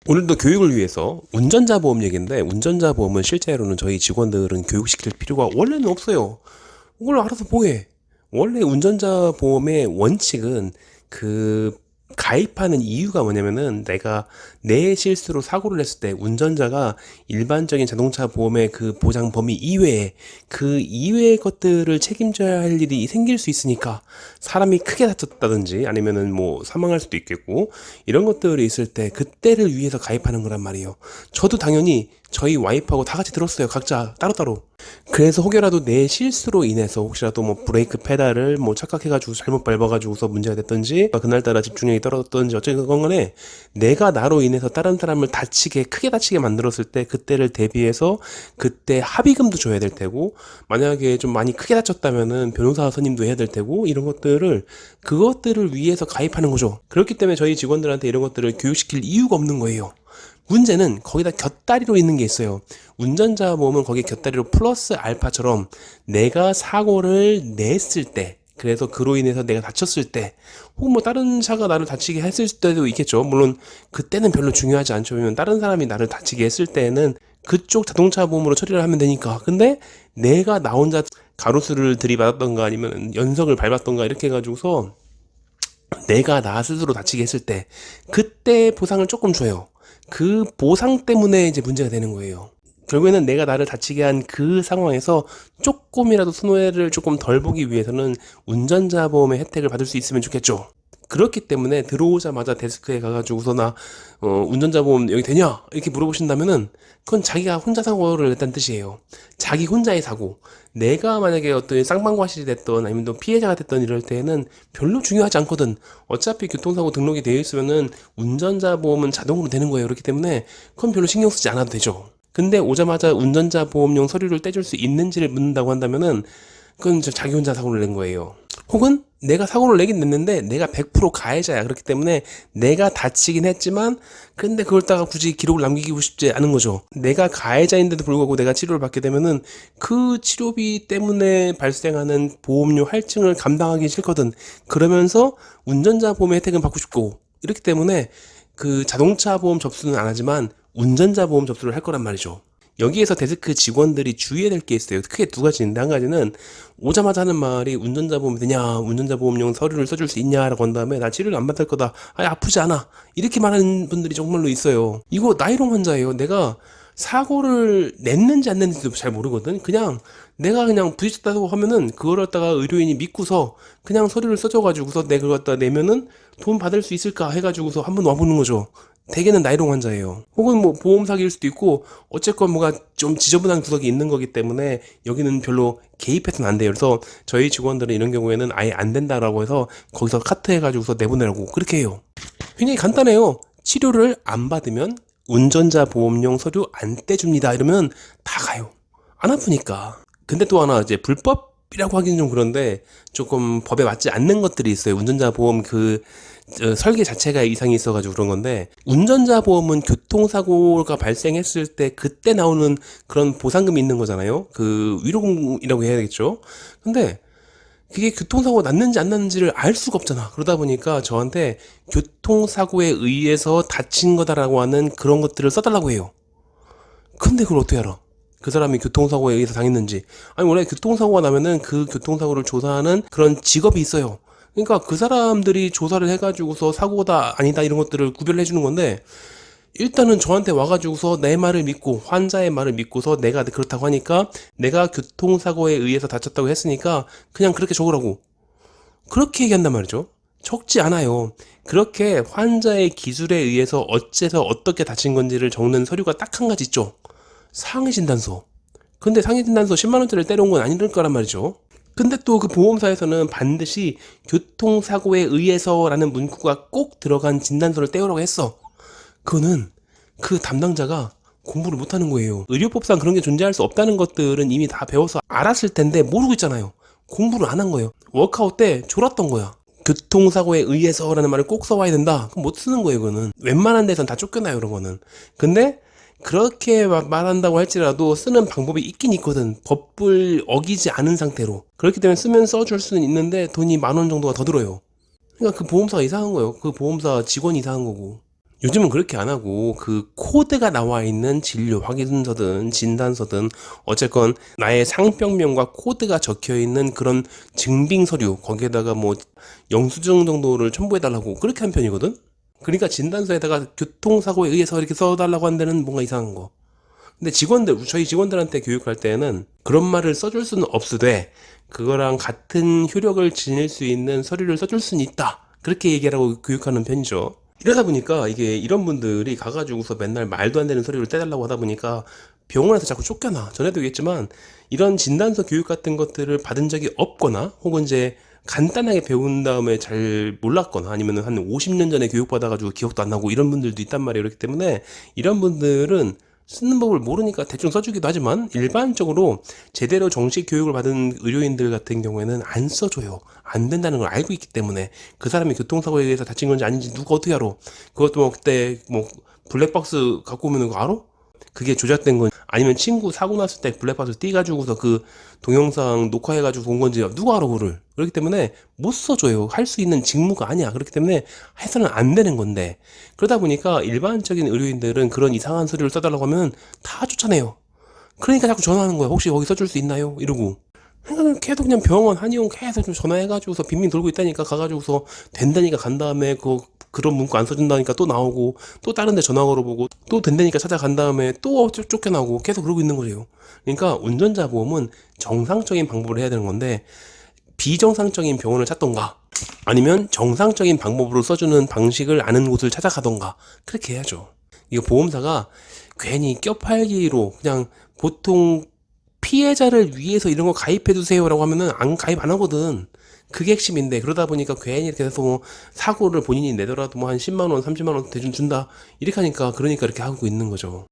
오늘도 교육을 위해서 운전자 보험 얘기인데, 운전자 보험은 실제로는 저희 직원들은 교육시킬 필요가 원래는 없어요. 그걸 알아서 뭐해. 원래 운전자 보험의 원칙은 그 가입하는 이유가 뭐냐면은, 내가 내 실수로 사고를 냈을 때 운전자가 일반적인 자동차 보험의 그 보장 범위 이외에 그 이외의 것들을 책임져야 할 일이 생길 수 있으니까, 사람이 크게 다쳤다든지 아니면은 뭐 사망할 수도 있겠고, 이런 것들이 있을 때 그때를 위해서 가입하는 거란 말이에요. 저도 당연히 저희 와이프하고 다 같이 들었어요. 각자 따로따로. 그래서 혹여라도 내 실수로 인해서 혹시라도 뭐 브레이크 페달을 뭐 착각해가지고 잘못 밟아가지고서 문제가 됐던지, 그날따라 집중력이 떨어졌던지, 어쨌건 간에 내가 나로 인해서 다른 사람을 다치게, 크게 다치게 만들었을 때 그때를 대비해서 그때 합의금도 줘야 될 테고, 만약에 좀 많이 크게 다쳤다면은 변호사 선임도 해야 될 테고, 이런 것들을 그것들을 위해서 가입하는 거죠. 그렇기 때문에 저희 직원들한테 이런 것들을 교육시킬 이유가 없는 거예요. 문제는 거기다 곁다리로 있는 게 있어요. 운전자 보험은 거기에 곁다리로 플러스 알파처럼 내가 사고를 냈을 때, 그래서 그로 인해서 내가 다쳤을 때, 혹은 뭐 다른 차가 나를 다치게 했을 때도 있겠죠. 물론 그때는 별로 중요하지 않죠. 왜냐면 다른 사람이 나를 다치게 했을 때는 그쪽 자동차 보험으로 처리를 하면 되니까. 근데 내가 나 혼자 가로수를 들이받았던가 아니면 연석을 밟았던가 이렇게 해가지고서 내가 나 스스로 다치게 했을 때 그때 보상을 조금 줘요. 그 보상 때문에 이제 문제가 되는 거예요. 결국에는 내가 나를 다치게 한 그 상황에서 조금이라도 손해를 조금 덜 보기 위해서는 운전자 보험의 혜택을 받을 수 있으면 좋겠죠. 그렇기 때문에 들어오자마자 데스크에 가가지고서 나 운전자 보험 여기 되냐? 이렇게 물어보신다면은 그건 자기가 혼자 사고를 냈다는 뜻이에요. 자기 혼자의 사고. 내가 만약에 어떤 쌍방과실이 됐던 아니면 또 피해자가 됐던 이럴 때에는 별로 중요하지 않거든. 어차피 교통사고 등록이 되어 있으면은 운전자 보험은 자동으로 되는 거예요. 그렇기 때문에 그건 별로 신경 쓰지 않아도 되죠. 근데 오자마자 운전자 보험용 서류를 떼줄 수 있는지를 묻는다고 한다면은 그건 자기 혼자 사고를 낸 거예요. 혹은 내가 사고를 내긴 냈는데 내가 100% 가해자야. 그렇기 때문에 내가 다치긴 했지만 근데 그걸다가 굳이 기록을 남기고 싶지 않은 거죠. 내가 가해자인데도 불구하고 내가 치료를 받게 되면은 그 치료비 때문에 발생하는 보험료 할증을 감당하기 싫거든. 그러면서 운전자 보험의 혜택은 받고 싶고, 이렇기 때문에 그 자동차 보험 접수는 안 하지만 운전자 보험 접수를 할 거란 말이죠. 여기에서 데스크 직원들이 주의해야 될 게 있어요. 크게 두 가지인데, 한 가지는 오자마자 하는 말이 운전자 보험 되냐, 운전자 보험용 서류를 써줄 수 있냐라고 한 다음에 나 치료를 안 받을 거다, 아니 아프지 않아, 이렇게 말하는 분들이 정말로 있어요. 이거 나이롱 환자예요. 내가 사고를 냈는지 안 냈는지도 잘 모르거든. 그냥 내가 그냥 부딪혔다고 하면은 그걸 갖다가 의료인이 믿고서 그냥 서류를 써줘가지고서 내가 그걸 갖다 내면은 돈 받을 수 있을까 해가지고서 한번 와보는 거죠. 대개는 나이롱 환자예요. 혹은 뭐 보험 사기일 수도 있고, 어쨌건 뭐가 좀 지저분한 구석이 있는 거기 때문에 여기는 별로 개입해서는 안 돼요. 그래서 저희 직원들은 이런 경우에는 아예 안 된다라고 해서 거기서 카트 해가지고서 내보내라고 그렇게 해요. 굉장히 간단해요. 치료를 안 받으면 운전자 보험용 서류 안 떼줍니다. 이러면 다 가요. 안 아프니까. 근데 또 하나 이제 불법이라고 하기는 좀 그런데 조금 법에 맞지 않는 것들이 있어요. 운전자 보험 설계 자체가 이상이 있어가지고 그런 건데, 운전자 보험은 교통사고가 발생했을 때 그때 나오는 그런 보상금이 있는 거잖아요. 그 위로금이라고 해야 되겠죠. 근데 그게 교통사고 났는지 안 났는지를 알 수가 없잖아. 그러다 보니까 저한테 교통사고에 의해서 다친 거다라고 하는 그런 것들을 써달라고 해요. 근데 그걸 어떻게 알아? 그 사람이 교통사고에 의해서 당했는지. 아니, 원래 교통사고가 나면은 그 교통사고를 조사하는 그런 직업이 있어요. 그러니까 그 사람들이 조사를 해가지고서 사고다 아니다 이런 것들을 구별해 주는 건데, 일단은 저한테 와가지고서 내 말을 믿고, 환자의 말을 믿고서 내가 그렇다고 하니까, 내가 교통사고에 의해서 다쳤다고 했으니까 그냥 그렇게 적으라고, 그렇게 얘기한단 말이죠. 적지 않아요. 그렇게 환자의 기술에 의해서 어째서 어떻게 다친 건지를 적는 서류가 딱 한 가지 있죠. 상해진단서. 근데 상해진단서 10만원짜리를 때려온 건 아닐 거란 말이죠. 근데 또 그 보험사에서는 반드시 교통사고에 의해서라는 문구가 꼭 들어간 진단서를 떼오라고 했어. 그거는 그 담당자가 공부를 못하는 거예요. 의료법상 그런 게 존재할 수 없다는 것들은 이미 다 배워서 알았을 텐데 모르고 있잖아요. 공부를 안 한 거예요. 워크아웃 때 졸았던 거야. 교통사고에 의해서라는 말을 꼭 써와야 된다. 그럼 못 쓰는 거예요, 그거는. 웬만한 데선 다 쫓겨나요, 그런 거는. 근데 그렇게 말한다고 할지라도 쓰는 방법이 있긴 있거든. 법을 어기지 않은 상태로. 그렇기 때문에 쓰면 써줄 수는 있는데 돈이 10,000원 정도가 더 들어요. 그러니까 그 보험사가 이상한 거예요. 그 보험사 직원이 이상한 거고. 요즘은 그렇게 안 하고 그 코드가 나와 있는 진료 확인서든 진단서든 어쨌건 나의 상병명과 코드가 적혀 있는 그런 증빙 서류 거기에다가 뭐 영수증 정도를 첨부해 달라고 그렇게 한 편이거든. 그러니까 진단서에다가 교통사고에 의해서 이렇게 써달라고 한 데는 뭔가 이상한 거. 근데 저희 직원들한테 교육할 때는 그런 말을 써줄 수는 없으되 그거랑 같은 효력을 지닐 수 있는 서류를 써줄 수는 있다. 그렇게 얘기하라고 교육하는 편이죠. 이러다 보니까 이게 이런 분들이 가가지고서 맨날 말도 안 되는 소리를 떼달라고 하다 보니까 병원에서 자꾸 쫓겨나. 전에도 얘기했지만 이런 진단서 교육 같은 것들을 받은 적이 없거나 혹은 이제 간단하게 배운 다음에 잘 몰랐거나 아니면 한 50년 전에 교육받아가지고 기억도 안 나고 이런 분들도 있단 말이에요. 그렇기 때문에 이런 분들은 쓰는 법을 모르니까 대충 써주기도 하지만 일반적으로 제대로 정식 교육을 받은 의료인들 같은 경우에는 안 써줘요. 안 된다는 걸 알고 있기 때문에 그 사람이 교통사고에 의해서 다친 건지 아닌지 누가 어떻게 알아? 그것도 뭐 그때 뭐 블랙박스 갖고 오면 그거 알아? 그게 조작된 건 아니면 친구 사고 났을 때 블랙박스 띄가지고서 그 동영상 녹화해가지고 온 건지 누가 알아 그거를. 그렇기 때문에 못 써줘요. 할 수 있는 직무가 아니야. 그렇기 때문에 해서는 안 되는 건데 그러다 보니까 일반적인 의료인들은 그런 이상한 서류를 써달라고 하면 다 쫓아내요. 그러니까 자꾸 전화하는 거야. 혹시 거기 써줄 수 있나요? 이러고. 그러니까 계속 그냥 병원 한의원 계속 좀 전화해가지고서 빈빈 돌고 있다니까 가가지고서 된다니까 간 다음에 그런 문구 안 써준다니까 또 나오고 또 다른 데 전화 걸어보고 또 된다니까 찾아간 다음에 또 쫓겨나고 계속 그러고 있는 거예요. 그러니까 운전자 보험은 정상적인 방법을 해야 되는 건데 비정상적인 병원을 찾던가 아니면 정상적인 방법으로 써주는 방식을 아는 곳을 찾아가던가 그렇게 해야죠. 이거 보험사가 괜히 껴팔기로 그냥 보통 피해자를 위해서 이런 거 가입해 주세요라고 하면은 안 가입 안 하거든. 그게 핵심인데 그러다 보니까 괜히 이렇게 해서 뭐 사고를 본인이 내더라도 뭐 한 10만 원, 30만 원 대준 준다 이렇게 하니까 그러니까 이렇게 하고 있는 거죠.